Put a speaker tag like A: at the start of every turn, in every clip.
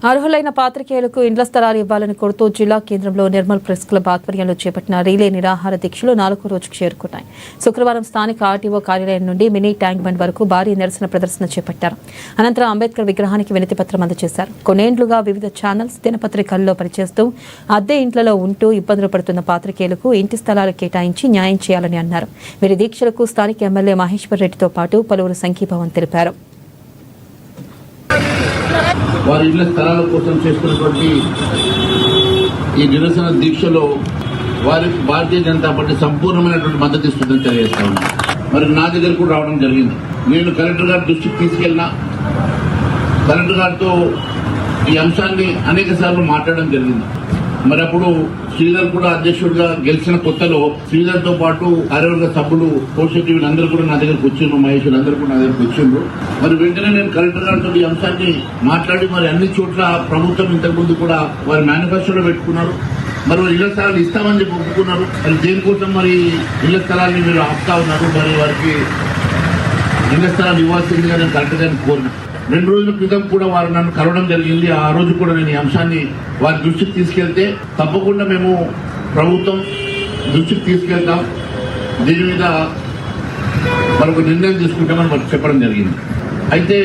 A: అర్హులైన పాత్రికేయులకు ఇండ్ల స్థలాలు ఇవ్వాలని కోరుతూ జిల్లా కేంద్రంలో నిర్మల్ ప్రెస్ క్లబ్ ఆధ్వర్యంలో చేపట్టిన రీలే నిరాహార దీక్షలు 4వ రోజుకు చేరుకున్నాయి. శుక్రవారం స్థానిక ఆర్టీఓ కార్యాలయం నుండి మినీ ట్యాంక్ బండ్ వరకు భారీ నిరసన ప్రదర్శన చేపట్టారు. అనంతరం అంబేద్కర్ విగ్రహానికి వినతి పత్రం అందజేశారు. కొన్నేండ్లుగా వివిధ ఛానల్స్ దినపత్రికల్లో పనిచేస్తూ అద్దె ఇంట్లలో ఉంటూ ఇబ్బందులు పడుతున్న పాత్రికేయులకు ఇంటి స్థలాలు కేటాయించి న్యాయం చేయాలని అన్నారు. వీరి దీక్షలకు స్థానిక ఎమ్మెల్యే మహేశ్వర్ రెడ్డితో పాటు పలువురు సంఘీభావం తెలిపారు.
B: వారి ఇళ్ల స్థలాల కోసం చేస్తున్నటువంటి ఈ నిరసన దీక్షలో వారికి భారతీయ జనతా పార్టీ సంపూర్ణమైనటువంటి మద్దతు ఇస్తుందని తెలియజేస్తా ఉన్నాను. మరి నా దగ్గర కూడా రావడం జరిగింది. నేను కలెక్టర్ గారి దృష్టికి తీసుకెళ్లినా కలెక్టర్ గారితో ఈ అంశాన్ని అనేక సార్లు మాట్లాడడం జరిగింది. మరి అప్పుడు శ్రీధర్ కూడా అధ్యక్షుడిగా గెలిచిన కొత్తలో శ్రీధర్ తో పాటు కార్యవర్గ సభ్యులు కోశెట్టి వీళ్ళందరూ కూడా నా దగ్గరకు వచ్చిండ్రు, మహేష్ వీళ్ళందరూ కూడా నా దగ్గరకు వచ్చిండ్రు. మరి వెంటనే నేను కలెక్టర్ గారితో ఈ అంశాన్ని మాట్లాడి మరి అన్ని చోట్ల ప్రభుత్వం ఇంతకుముందు కూడా వారి మేనిఫెస్టోలో పెట్టుకున్నారు. మరి ఇళ్ల స్థలాలు ఇస్తామని చెప్పి ఒప్పుకున్నారు. మరి దేనికోసం మరి ఇళ్ల స్థలాన్ని మీరు ఆపుతా ఉన్నారు? మరి వారికి ఇళ్ల స్థలాలు ఇవ్వాల్సిందిగా నేను కలెక్టర్ గారిని కోరిన 2 రోజుల క్రితం కూడా వారు నన్ను కలవడం జరిగింది. ఆ రోజు కూడా నేను ఈ అంశాన్ని వారి దృష్టికి తీసుకెళ్తే తప్పకుండా మేము ప్రభుత్వం దృష్టికి తీసుకెళ్తాం, దీని మీద మరొక నిర్ణయం తీసుకుంటామని వారికి చెప్పడం జరిగింది. అయితే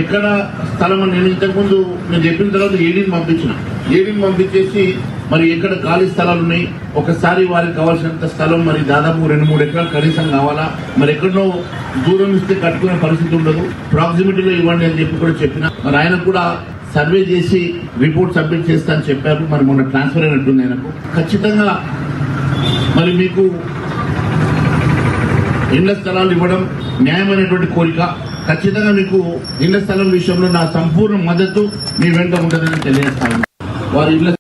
B: ఎక్కడ స్థలం నేను ఇంతకుముందు నేను చెప్పిన తర్వాత ఏడీని పంపించేసి మరి ఎక్కడ ఖాళీ స్థలాలు ఉన్నాయి, ఒకసారి వారికి కావాల్సినంత స్థలం మరి దాదాపు 2-3 ఎకరాలు కనీసం కావాలా, మరి ఎక్కడో దూరం ఇస్తే కట్టుకునే పరిస్థితి ఉండదు, ప్రాక్సిమిటీలో ఇవ్వండి అని చెప్పి కూడా చెప్పిన. మరి ఆయన కూడా సర్వే చేసి రిపోర్ట్ సబ్మిట్ చేస్తా అని చెప్పారు. మరి మొన్న ట్రాన్స్ఫర్ అయినట్టుంది ఆయనకు. ఖచ్చితంగా మరి మీకు ఇళ్ల స్థలాలు ఇవ్వడం న్యాయమైనటువంటి కోరిక. ఖచ్చితంగా మీకు ఇళ్ల స్థలం విషయంలో నా సంపూర్ణ మద్దతు మీ వెంట ఉంటుందని తెలియజేస్తాను. వారి ఇళ్ల